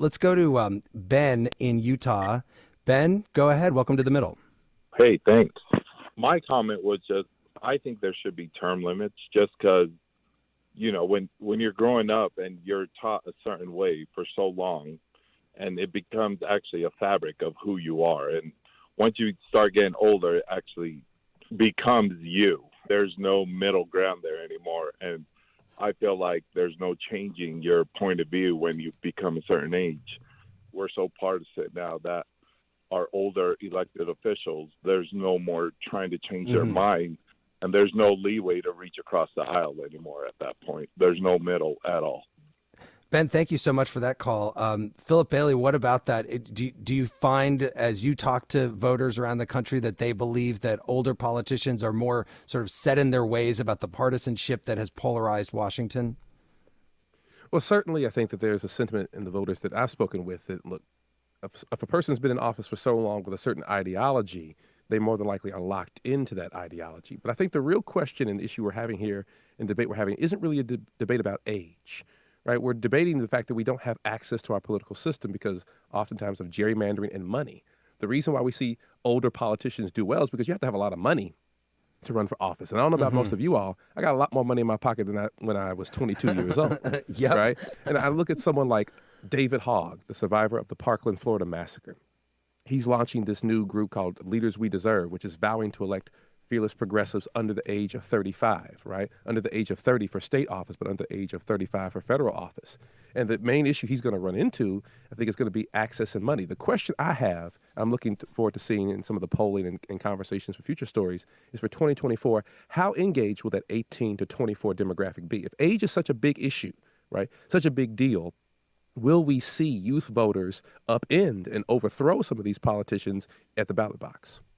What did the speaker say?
Let's go to Ben in Utah. Ben, go ahead. Welcome to the middle. Hey, thanks. My comment was just I think there should be term limits just because, when you're growing up and you're taught a certain way for so long, and it becomes actually a fabric of who you are. And once you start getting older, it actually becomes you. There's no middle ground there anymore. And I feel like there's no changing your point of view when you become a certain age. We're so partisan now that our older elected officials, there's no more trying to change their mind, and there's no leeway to reach across the aisle anymore at that point. There's no middle at all. Ben, thank you so much for that call. Philip Bailey, what about that? Do you find, as you talk to voters around the country, that they believe that older politicians are more sort of set in their ways about the partisanship that has polarized Washington? Well, certainly, I think that there's a sentiment in the voters that I've spoken with that, look, if a person's been in office for so long with a certain ideology, they more than likely are locked into that ideology. But I think the real question and the issue we're having here and debate we're having isn't really a debate about age, right? We're debating the fact that we don't have access to our political system because oftentimes of gerrymandering and money. The reason why we see older politicians do well is because you have to have a lot of money to run for office. And I don't know about most of you all. I got a lot more money in my pocket than when I was 22 years old. Yep. Right? And I look at someone like David Hogg, the survivor of the Parkland, Florida massacre. He's launching this new group called Leaders We Deserve, which is vowing to elect fearless progressives under the age of 35, right? Under the age of 30 for state office, but under the age of 35 for federal office. And the main issue he's going to run into, I think, is going to be access and money. The question I have, I'm looking forward to seeing in some of the polling and conversations for future stories, is for 2024, how engaged will that 18 to 24 demographic be? If age is such a big issue, right, such a big deal, will we see youth voters upend and overthrow some of these politicians at the ballot box?